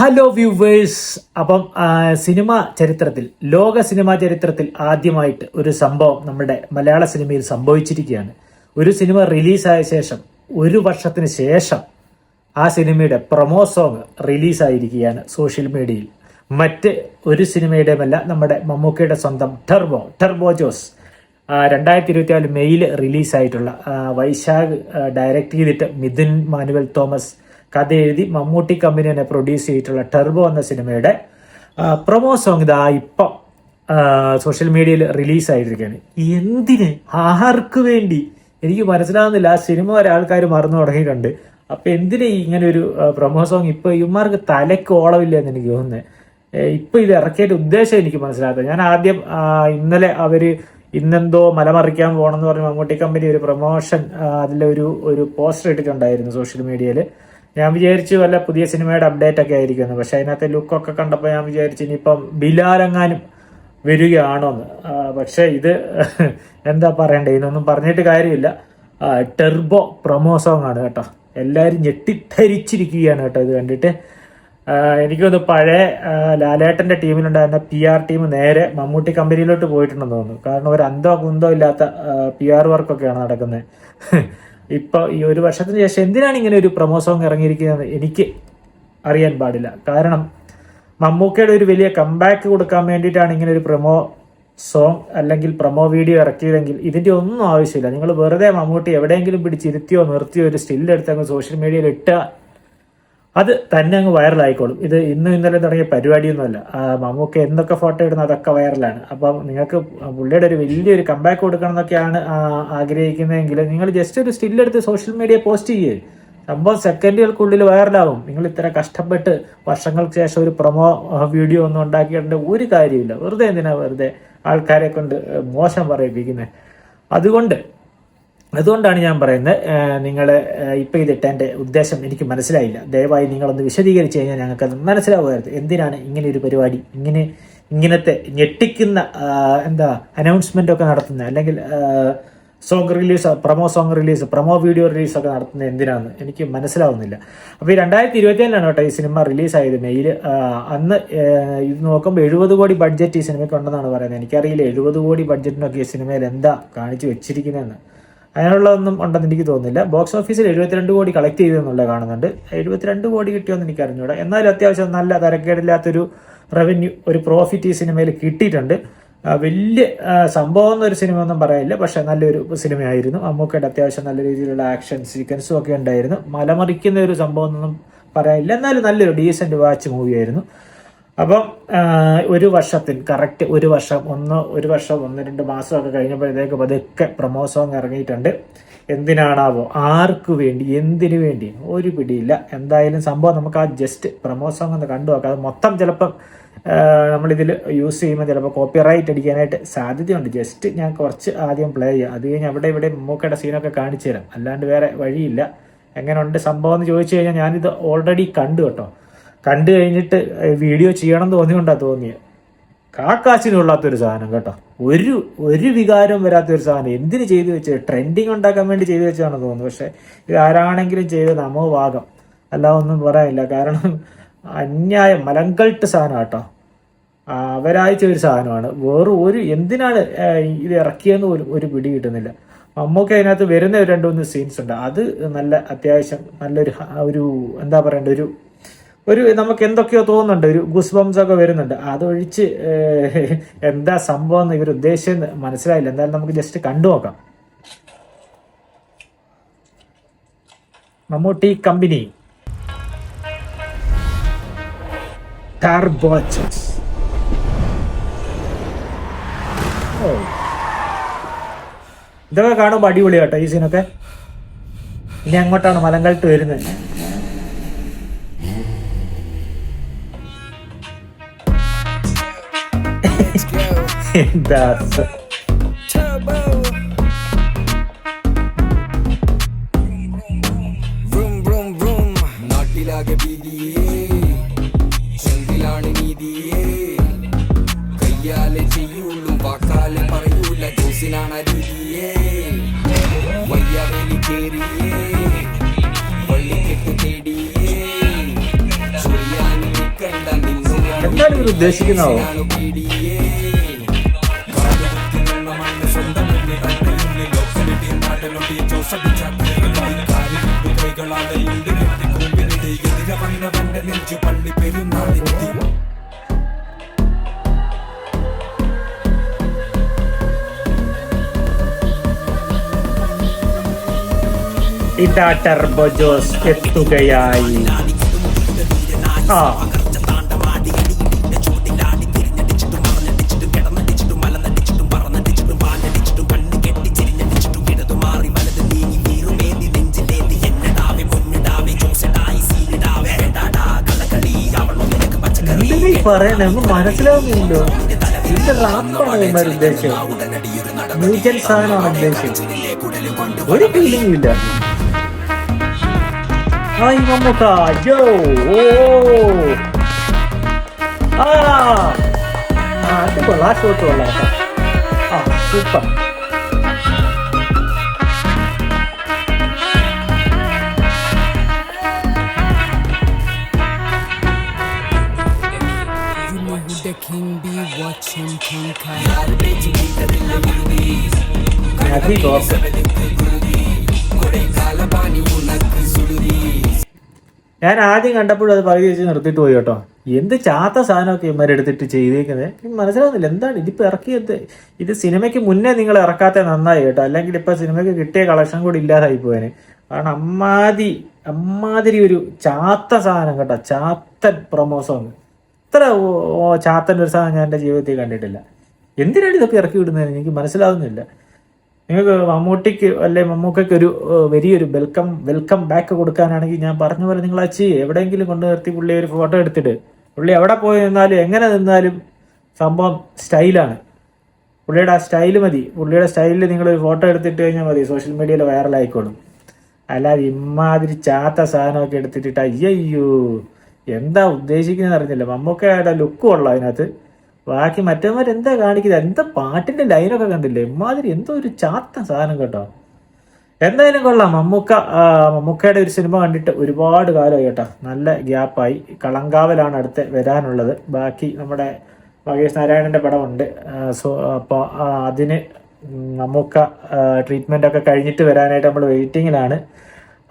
Hello viewers. അപ്പം ലോക cinema ചരിത്രത്തിൽ ആദ്യമായിട്ട് ഒരു സംഭവം നമ്മുടെ മലയാള സിനിമയിൽ സംഭവിച്ചിരിക്കുകയാണ്. ഒരു സിനിമ റിലീസായ ശേഷം 1 വർഷത്തിന് ശേഷം ആ സിനിമയുടെ പ്രൊമോ സോങ് റിലീസായിരിക്കുകയാണ് സോഷ്യൽ മീഡിയയിൽ. മറ്റ് ഒരു സിനിമയുടെയുമല്ല, നമ്മുടെ മമ്മൂക്കയുടെ സ്വന്തം ടർബോ ജോസ് 2024 മെയ്യിൽ റിലീസായിട്ടുള്ള വൈശാഖ് ഡയറക്റ്റ് ചെയ്തിട്ട് മിഥുൻ മാനുവൽ തോമസ് കഥ എഴുതി മമ്മൂട്ടി കമ്പനി തന്നെ പ്രൊഡ്യൂസ് ചെയ്തിട്ടുള്ള ടർബോ എന്ന സിനിമയുടെ പ്രൊമോ സോങ് ഇതാ ഇപ്പം സോഷ്യൽ മീഡിയയിൽ റിലീസായിരിക്കുകയാണ്. എന്തിന്, ആർക്ക് വേണ്ടി എനിക്ക് മനസ്സിലാവുന്നില്ല. ആ സിനിമ വരെ ആൾക്കാർ മറന്നു തുടങ്ങിയിട്ടുണ്ട്. അപ്പം എന്തിന് ഇങ്ങനെ ഒരു പ്രൊമോ സോങ് ഇപ്പോൾ ഇവന്മാർക്ക് തലയ്ക്ക് ഓളമില്ല എന്ന് എനിക്ക് തോന്നുന്നത്. ഇപ്പം ഇത് ഇറക്കിയിട്ട് ഉദ്ദേശം എനിക്ക് മനസ്സിലാകാത്തത്. ഞാൻ ആദ്യം ഇന്നലെ ഇന്നെന്തോ മലമറിക്കാൻ പോകണമെന്ന് പറഞ്ഞ് മമ്മൂട്ടി കമ്പനി ഒരു പ്രൊമോഷൻ ഒരു പോസ്റ്റർ ഇട്ടിട്ടുണ്ടായിരുന്നു സോഷ്യൽ മീഡിയയിൽ. ഞാൻ വിചാരിച്ചു വല്ല പുതിയ സിനിമയുടെ അപ്ഡേറ്റ് ഒക്കെ ആയിരിക്കുമെന്ന്. പക്ഷെ അതിനകത്തെ ലുക്കൊക്കെ കണ്ടപ്പോൾ ഞാൻ വിചാരിച്ചു ഇനിയിപ്പം ബിലാലെങ്ങാനും വരികയാണോന്ന്. പക്ഷെ ഇത് എന്താ പറയണ്ടേ, ഇതൊന്നും പറഞ്ഞിട്ട് കാര്യമില്ല. ടെർബോ പ്രൊമോ സോങ് ആണ് കേട്ടോ. എല്ലാവരും ഞെട്ടിദ്ധരിച്ചിരിക്കുകയാണ് കേട്ടോ ഇത് കണ്ടിട്ട്. എനിക്കൊന്ന് പഴയ ലാലേട്ടൻ്റെ ടീമിലുണ്ടായിരുന്ന PR ടീം നേരെ മമ്മൂട്ടി കമ്പനിയിലോട്ട് പോയിട്ടുണ്ടെന്ന് തോന്നുന്നു. കാരണം ഒരു അന്തോ കുന്തോ ഇല്ലാത്ത PR വർക്കൊക്കെയാണ് നടക്കുന്നത്. ഇപ്പോൾ ഈ 1 വർഷത്തിന് ശേഷം എന്തിനാണ് ഇങ്ങനെ ഒരു പ്രൊമോ സോങ് ഇറങ്ങിയിരിക്കുന്നത് എനിക്ക് അറിയാൻ പാടില്ല. കാരണം മമ്മൂക്കയുടെ ഒരു വലിയ കംബാക്ക് കൊടുക്കാൻ വേണ്ടിയിട്ടാണ് ഇങ്ങനെ ഒരു പ്രൊമോ സോങ് അല്ലെങ്കിൽ പ്രൊമോ വീഡിയോ ഇറക്കിയതെങ്കിൽ ഇതിൻ്റെ ഒന്നും ആവശ്യമില്ല. നിങ്ങൾ വെറുതെ മമ്മൂട്ടി എവിടെയെങ്കിലും പിടിച്ചിരുത്തിയോ നിർത്തിയോ ഒരു സ്റ്റില്ലെടുത്ത് അങ്ങ് സോഷ്യൽ മീഡിയയിൽ ഇട്ടാൽ അത് തന്നെ അങ്ങ് വൈറലായിക്കോളും. ഇത് ഇന്നലെ തുടങ്ങിയ പരിപാടിയൊന്നുമല്ല. മമ്മൂക്ക എന്തൊക്കെ ഫോട്ടോ ഇടുന്ന അതൊക്കെ വൈറലാണ്. അപ്പം നിങ്ങൾക്ക് പുള്ളിയുടെ ഒരു വലിയൊരു കംബാക്ക് കൊടുക്കണം എന്നൊക്കെയാണ് ആഗ്രഹിക്കുന്നതെങ്കിൽ നിങ്ങൾ ജസ്റ്റ് ഒരു സ്റ്റില്ലെടുത്ത് സോഷ്യൽ മീഡിയ പോസ്റ്റ് ചെയ്യുക. സംഭവം സെക്കൻഡുകൾക്കുള്ളിൽ വൈറലാവും. നിങ്ങൾ ഇത്ര കഷ്ടപ്പെട്ട് വർഷങ്ങൾക്ക് ശേഷം ഒരു പ്രൊമോ വീഡിയോ ഒന്നും ഉണ്ടാക്കിയിട്ടുണ്ട് ഒരു കാര്യമില്ല. വെറുതെ ആൾക്കാരെ കൊണ്ട് മോശം പറയിപ്പിക്കുന്നത്. അതുകൊണ്ടാണ് ഞാൻ പറയുന്നത്, നിങ്ങൾ ഇപ്പം ഇതിട്ടതിൻ്റെ ഉദ്ദേശം എനിക്ക് മനസ്സിലായില്ല. ദയവായി നിങ്ങളൊന്ന് വിശദീകരിച്ച് കഴിഞ്ഞാൽ ഞങ്ങൾക്കത് മനസ്സിലാവുമായിരുന്നു. എന്തിനാണ് ഇങ്ങനെ ഒരു പരിപാടി, ഇങ്ങനത്തെ ഞെട്ടിക്കുന്ന അനൗൺസ്മെൻ്റ് ഒക്കെ നടത്തുന്നത്, അല്ലെങ്കിൽ പ്രൊമോ വീഡിയോ റിലീസൊക്കെ നടത്തുന്നത് എന്തിനാണെന്ന് എനിക്ക് മനസ്സിലാവുന്നില്ല. അപ്പോൾ ഈ 2024 കേട്ടോ ഈ സിനിമ റിലീസായത് മെയ്യിൽ. അന്ന് ഇത് നോക്കുമ്പോൾ 70 കോടി ബഡ്ജറ്റ് ഈ സിനിമയ്ക്ക് ഉണ്ടെന്നാണ് പറയുന്നത്. എനിക്കറിയില്ല 70 കോടി ബഡ്ജറ്റിനൊക്കെ ഈ സിനിമയിൽ എന്താ കാണിച്ചു വെച്ചിരിക്കുന്നതെന്ന്. അതിനുള്ളതൊന്നും ഉണ്ടെന്ന് എനിക്ക് തോന്നുന്നില്ല. ബോക്സ് ഓഫീസിൽ 72 കോടി കളക്ട് ചെയ്തെന്നുള്ള കാണുന്നുണ്ട്. 72 കോടി കിട്ടിയോന്ന് എനിക്ക് അറിഞ്ഞൂടാ. എന്നാലും അത്യാവശ്യം നല്ല തരക്കേടില്ലാത്തൊരു റവന്യൂ, ഒരു പ്രോഫിറ്റ് ഈ സിനിമയിൽ കിട്ടിയിട്ടുണ്ട്. വലിയ സംഭവം എന്നൊരു സിനിമ ഒന്നും പറയില്ല, പക്ഷെ നല്ലൊരു സിനിമയായിരുന്നു. മമ്മൂക്കയുടെ അത്യാവശ്യം നല്ല രീതിയിലുള്ള ആക്ഷൻ സീക്വൻസും ഒക്കെ ഉണ്ടായിരുന്നു. മലമറിക്കുന്ന ഒരു സംഭവം എന്നൊന്നും പറയാനില്ല, എന്നാലും നല്ലൊരു ഡീസൻറ്റ് വാച്ച് മൂവിയായിരുന്നു. അപ്പം 1 വർഷത്തിന് കറക്റ്റ് 1 വർഷം 1-2 മാസമൊക്കെ കഴിഞ്ഞപ്പോഴത്തേക്ക് പതുക്കെ പ്രൊമോ സോങ് ഇറങ്ങിയിട്ടുണ്ട്. എന്തിനാണാവോ, ആർക്ക് വേണ്ടി, എന്തിനു വേണ്ടി ഒരു പിടിയില്ല. എന്തായാലും സംഭവം നമുക്ക് ആ ജസ്റ്റ് പ്രൊമോ സോങ് ഒന്ന് കണ്ടു നോക്കാം. അത് മൊത്തം ചിലപ്പം നമ്മളിതിൽ യൂസ് ചെയ്യുമ്പോൾ ചിലപ്പോൾ കോപ്പിറൈറ്റ് അടിക്കാനായിട്ട് സാധ്യതയുണ്ട്. ജസ്റ്റ് ഞാൻ കുറച്ച് ആദ്യം പ്ലേ ചെയ്യാം. അത് കഴിഞ്ഞ് ഇവിടെ മമ്മൂക്കയുടെ സീനൊക്കെ കാണിച്ചു തരാം. അല്ലാണ്ട് വേറെ വഴിയില്ല. എങ്ങനെയുണ്ട് സംഭവം എന്ന് ചോദിച്ചു കഴിഞ്ഞാൽ ഞാനിത് ഓൾറെഡി കണ്ടു കേട്ടോ. കണ്ടു കഴിഞ്ഞിട്ട് വീഡിയോ ചെയ്യണം തോന്നിക്കൊണ്ടാണ് തോന്നിയത്. കാക്കാശിനുള്ളാത്തൊരു സാധനം കേട്ടോ. ഒരു വികാരം വരാത്തൊരു സാധനം. എന്തിന് ചെയ്തു വെച്ചത്? ട്രെൻഡിങ് ഉണ്ടാക്കാൻ വേണ്ടി ചെയ്തു വെച്ചതാണെന്ന് തോന്നുന്നു. പക്ഷെ ഇത് ആരാണെങ്കിലും ചെയ്ത് നമോ ഭാഗം, അല്ലാതെ ഒന്നും പറയാനില്ല. കാരണം അന്യായം മലങ്കൾട്ട് സാധനം കേട്ടോ. അവരാഴ്ച ഒരു സാധനമാണ്. എന്തിനാണ് ഇത് ഇറക്കിയെന്ന് ഒരു പിടി കിട്ടുന്നില്ല. മമ്മൂക്ക അതിനകത്ത് വരുന്ന 2-3 സീൻസ് ഉണ്ട്. അത് നല്ല അത്യാവശ്യം നല്ലൊരു എന്താ പറയണ്ട, ഒരു നമുക്ക് എന്തൊക്കെയോ തോന്നുന്നുണ്ട്, ഒരു ഗുസ് ബംസ് ഒക്കെ വരുന്നുണ്ട്. അതൊഴിച്ച് എന്താ സംഭവം എന്ന് ഇവർ ഉദ്ദേശിച്ചെന്ന് മനസ്സിലായില്ല. എന്തായാലും നമുക്ക് ജസ്റ്റ് കണ്ടു നോക്കാം. Mammootty company turbo Jose. ഇതൊക്കെ കാണുമ്പോൾ അടിപൊളി കേട്ടോ ഈ സീനൊക്കെ. ഇനി അങ്ങോട്ടാണ് മലങ്കൾട്ട് വരുന്നത്. എന്താ നാട്ടിലാകെ കയ്യാലെ ചെയ്യുള്ളൂ, വാക്കാലെ പറയൂല. ജോസിനാണ് രീതിയേ വയ്യാവേലി കേറിയേ വള്ളിക്കെട്ട് തേടിയേ ചൊറിയാൻ എന്താണ് ഇവർ ഉദ്ദേശിക്കുന്നതാവോ? ഇതാ ടർബോ ജോസ് എത്തുകയായി. ആ പറയണ മനസ്സിലാവുന്നില്ലോ. ഇത് റാപ്പാണ് ഇവന്മാർ ഉദ്ദേശിച്ചത്, മ്യൂച്വൽ സാധനമാണ് ഉദ്ദേശിച്ചത്. ഒരു ഫീലിംഗും ഇല്ല. ഹായ് മമ്മൂക്ക, യോ ഓ അത് കൊള്ളാം, ഷോട്ട് കൊള്ളാം. സൂപ്പർ. ഞാൻ ആദ്യം കണ്ടപ്പോഴും അത് പകുതി വെച്ച് നിർത്തിയിട്ട് പോയി കേട്ടോ. എന്ത് ചാത്ത സാധനമൊക്കെ ഇവന്മാരെടുത്തിട്ട് ചെയ്തേക്കുന്നത് മനസ്സിലാവുന്നില്ല. എന്താണ് ഇതിപ്പോൾ ഇറക്കിയത്? ഇത് സിനിമയ്ക്ക് മുന്നേ നിങ്ങൾ ഇറക്കാത്ത നന്നായി കേട്ടോ, അല്ലെങ്കിൽ ഇപ്പൊ സിനിമയ്ക്ക് കിട്ടിയ കളക്ഷൻ കൂടി ഇല്ലാതായി പോയേനെ. കാരണം അമ്മാതിരി ഒരു ചാത്ത സാധനം കേട്ടോ, ചാത്തൻ പ്രൊമോ സോങ്. ഇത്ര ചാത്തൻ ഒരു സാധനം ഞാൻ എൻ്റെ ജീവിതത്തിൽ കണ്ടിട്ടില്ല. എന്തിനാണ് ഇതൊക്കെ ഇറക്കി വിടുന്നത് എനിക്ക് മനസ്സിലാവുന്നില്ല. നിങ്ങൾക്ക് മമ്മൂട്ടിക്ക് അല്ലെ മമ്മൂക്കൊക്കെ ഒരു വലിയൊരു വെൽക്കം ബാക്ക് കൊടുക്കാനാണെങ്കിൽ ഞാൻ പറഞ്ഞ പോലെ നിങ്ങൾ എവിടെയെങ്കിലും കൊണ്ടു നിർത്തി പുള്ളി ഒരു ഫോട്ടോ എടുത്തിട്ട് പുള്ളി എവിടെ പോയി നിന്നാലും എങ്ങനെ നിന്നാലും സംഭവം സ്റ്റൈലാണ്. പുള്ളിയുടെ ആ സ്റ്റൈല് മതി. പുള്ളിയുടെ സ്റ്റൈലിൽ നിങ്ങളൊരു ഫോട്ടോ എടുത്തിട്ട് കഴിഞ്ഞാൽ മതി, സോഷ്യൽ മീഡിയയിൽ വൈറലായിക്കോളും. അല്ലാതെ ഇമ്മാതിരി ചാത്ത സാധനമൊക്കെ എടുത്തിട്ടിട്ട് അയ്യോ എന്താ ഉദ്ദേശിക്കുന്നത് അറിഞ്ഞില്ല. മമ്മൂക്കയുടെ ലുക്ക് കൊള്ളാം അതിനകത്ത്. ബാക്കി മറ്റവന്മാരെന്താ കാണിക്കുന്നത്? എന്താ പാട്ടിന്റെ ലൈനൊക്കെ കണ്ടില്ലേ? ഇമാതിരി എന്തോ ഒരു ചാത്ത സാധനം കേട്ടോ. എന്തായാലും കൊള്ളാം. മമ്മൂക്കയുടെ ഒരു സിനിമ കണ്ടിട്ട് ഒരുപാട് കാലമായി കേട്ടോ, നല്ല ഗ്യാപ്പായി. കളങ്കാവലാണ് അടുത്ത് വരാനുള്ളത്. ബാക്കി നമ്മുടെ മഹേഷ് നാരായണന്റെ പടമുണ്ട്. അപ്പോൾ അതിന് മമ്മൂക്ക ട്രീറ്റ്മെന്റ് ഒക്കെ കഴിഞ്ഞിട്ട് വരാനായിട്ട് നമ്മൾ വെയിറ്റിങ്ങിലാണ്.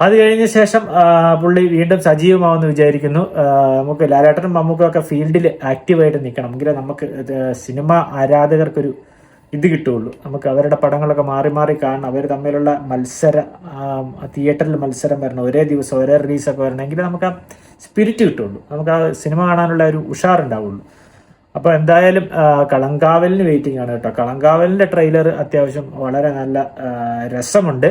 അത് കഴിഞ്ഞ ശേഷം പുള്ളി വീണ്ടും സജീവമാവെന്ന് വിചാരിക്കുന്നു. നമുക്ക് ലാലേട്ടനും മമ്മൂക്കൊക്കെ ഫീൽഡിൽ ആക്റ്റീവായിട്ട് നിൽക്കണം, എങ്കിലേ നമുക്ക് സിനിമ ആരാധകർക്കൊരു ഇത് കിട്ടുള്ളൂ. നമുക്ക് അവരുടെ പടങ്ങളൊക്കെ മാറി മാറി കാണണം. അവർ തമ്മിലുള്ള തിയേറ്ററിൽ മത്സരം വരണം, ഒരേ ദിവസം ഒരേ റിലീസൊക്കെ വരണമെങ്കിൽ നമുക്ക് ആ സ്പിരിറ്റ് കിട്ടുള്ളൂ, നമുക്ക് ആ സിനിമ കാണാനുള്ള ഒരു ഉഷാറുണ്ടാവുള്ളൂ. അപ്പോൾ എന്തായാലും കളങ്കാവലിന് വെയിറ്റിംഗ് ആണ് കേട്ടോ. കളങ്കാവലിൻ്റെ ട്രെയിലർ അത്യാവശ്യം വളരെ നല്ല രസമുണ്ട്.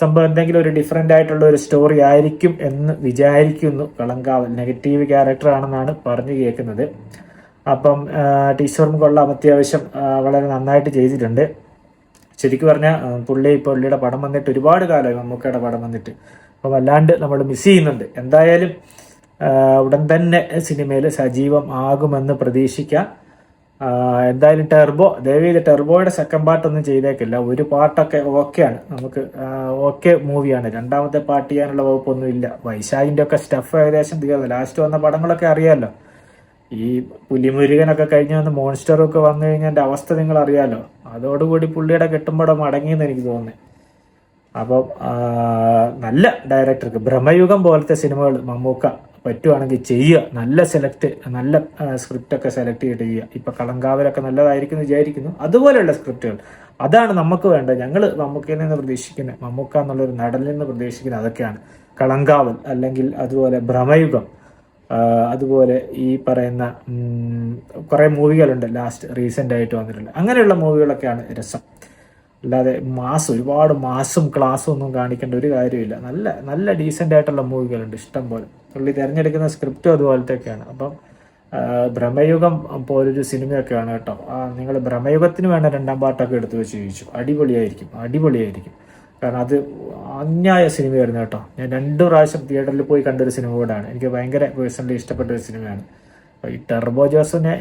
സംഭവം എന്തെങ്കിലും ഒരു ഡിഫറെൻ്റ് ആയിട്ടുള്ള ഒരു സ്റ്റോറി ആയിരിക്കും എന്ന് വിചാരിക്കുന്നു. കളങ്കാവൽ നെഗറ്റീവ് ക്യാരക്ടർ ആണെന്നാണ് പറഞ്ഞു കേൾക്കുന്നത്. അപ്പം ടീച്ചറും കൊള്ളാം, അത്യാവശ്യം വളരെ നന്നായിട്ട് ചെയ്തിട്ടുണ്ട്. ശരിക്കും പറഞ്ഞാൽ പുള്ളിയുടെ പടം വന്നിട്ട് ഒരുപാട് കാലമായി, മമ്മൂക്കയുടെ പടം വന്നിട്ട്. അപ്പം വല്ലാണ്ട് നമ്മൾ മിസ് ചെയ്യുന്നുണ്ട്. എന്തായാലും ഉടൻ തന്നെ സിനിമയിൽ സജീവം ആകുമെന്ന് പ്രതീക്ഷിക്കാം. എന്തായാലും ദയവേത് ടെർബോയുടെ സെക്കൻഡ് പാർട്ടൊന്നും ചെയ്തേക്കില്ല. ഒരു പാർട്ടൊക്കെ ഓക്കെയാണ്, നമുക്ക് ഓക്കെ മൂവിയാണ്. രണ്ടാമത്തെ പാർട്ട് ചെയ്യാനുള്ള വകുപ്പൊന്നും ഇല്ല. വൈശാഖിന്റെ ഒക്കെ സ്റ്റഫ് ഏകദേശം തീർന്നു. ലാസ്റ്റ് വന്ന പടങ്ങളൊക്കെ അറിയാമല്ലോ. ഈ പുലിമുരുകനൊക്കെ കഴിഞ്ഞ് വന്ന് മോൺസ്റ്ററൊക്കെ വന്നു കഴിഞ്ഞാൽ എൻ്റെ അവസ്ഥ നിങ്ങൾ അറിയാമല്ലോ. അതോടുകൂടി പുള്ളിയുടെ കെട്ടുമ്പടം അടങ്ങിയെന്ന് എനിക്ക് തോന്നുന്നത്. അപ്പം നല്ല ഡയറക്ടർക്ക് ഭ്രമയുഗം പോലത്തെ സിനിമകൾ മമ്മൂക്ക പറ്റുവാണെങ്കിൽ ചെയ്യുക. നല്ല സ്ക്രിപ്റ്റൊക്കെ സെലക്ട് ചെയ്തിട്ട് ചെയ്യുക. ഇപ്പം കളങ്കാവലൊക്കെ നല്ലതായിരിക്കും എന്ന് വിചാരിക്കുന്നു. അതുപോലെയുള്ള സ്ക്രിപ്റ്റുകൾ അതാണ് നമുക്ക് വേണ്ടത്. ഞങ്ങൾ മമ്മൂക്കയിൽ നിന്ന് പ്രതീക്ഷിക്കുന്നത്, മമ്മൂക്ക എന്നുള്ളൊരു നടനിൽ നിന്ന് പ്രതീക്ഷിക്കുന്നത് അതൊക്കെയാണ്. കളങ്കാവൽ അല്ലെങ്കിൽ അതുപോലെ ഭ്രമയുഗം, അതുപോലെ ഈ പറയുന്ന കുറേ മൂവികളുണ്ട് റീസെൻ്റ് ആയിട്ട് വന്നിട്ടുള്ള അങ്ങനെയുള്ള മൂവികളൊക്കെയാണ് രസം. അല്ലാതെ ഒരുപാട് മാസും ക്ലാസ്സും ഒന്നും കാണിക്കേണ്ട ഒരു കാര്യമില്ല. നല്ല ഡീസൻ്റ് ആയിട്ടുള്ള മൂവികളുണ്ട് ഇഷ്ടം പോലെ. പുള്ളി തിരഞ്ഞെടുക്കുന്ന സ്ക്രിപ്റ്റും അതുപോലത്തെയൊക്കെയാണ്. അപ്പം ഭ്രമയുഗം പോലൊരു സിനിമയൊക്കെയാണ് കേട്ടോ. നിങ്ങൾ ഭ്രമയുഗത്തിന് വേണ്ട രണ്ടാം പാർട്ടൊക്കെ എടുത്തു വെച്ച് ചോദിച്ചു, അടിപൊളിയായിരിക്കും. കാരണം അത് അന്യായ സിനിമയായിരുന്നു കേട്ടോ. ഞാൻ 2 പ്രാവശ്യം തിയേറ്ററിൽ പോയി കണ്ടൊരു സിനിമ കൂടാണ്. എനിക്ക് ഭയങ്കര പേഴ്സണലി ഇഷ്ടപ്പെട്ട ഒരു സിനിമയാണ്. ഈ ടെർബോ ജോസിനെ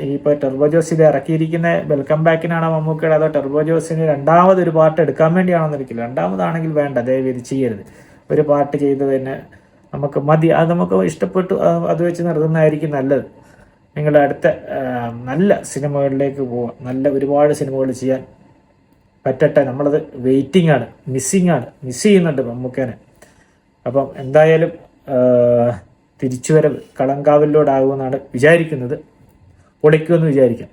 ടെർബോ ജോസ് ഇത് ഇറക്കിയിരിക്കുന്ന വെൽക്കം ബാക്കിനാണോ മമ്മൂക്കയുടെ, അതോ ടെർബോ ജോസിന് രണ്ടാമതൊരു പാർട്ട് എടുക്കാൻ വേണ്ടിയാണോന്ന് എനിക്കില്ല. രണ്ടാമതാണെങ്കിൽ വേണ്ട, ദയവേത് ചെയ്യരുത്. ഒരു പാർട്ട് ചെയ്ത് തന്നെ നമുക്ക് മതി. അത് നമുക്ക് ഇഷ്ടപ്പെട്ടു, അത് വെച്ച് നിർത്തുന്നതായിരിക്കും നല്ലത്. നിങ്ങളുടെ അടുത്ത നല്ല സിനിമകളിലേക്ക് പോവാം. നല്ല ഒരുപാട് സിനിമകൾ ചെയ്യാൻ പറ്റട്ടെ. നമ്മളത് വെയിറ്റിംഗ് ആണ്, മിസ് ചെയ്യുന്നുണ്ട് മമ്മൂക്കേനെ. അപ്പം എന്തായാലും തിരിച്ചുവരവ് കളങ്കാവലിലൂടെ ആകുമെന്നാണ് വിചാരിക്കുന്നത്. പൊളിക്കുമെന്ന് വിചാരിക്കാം.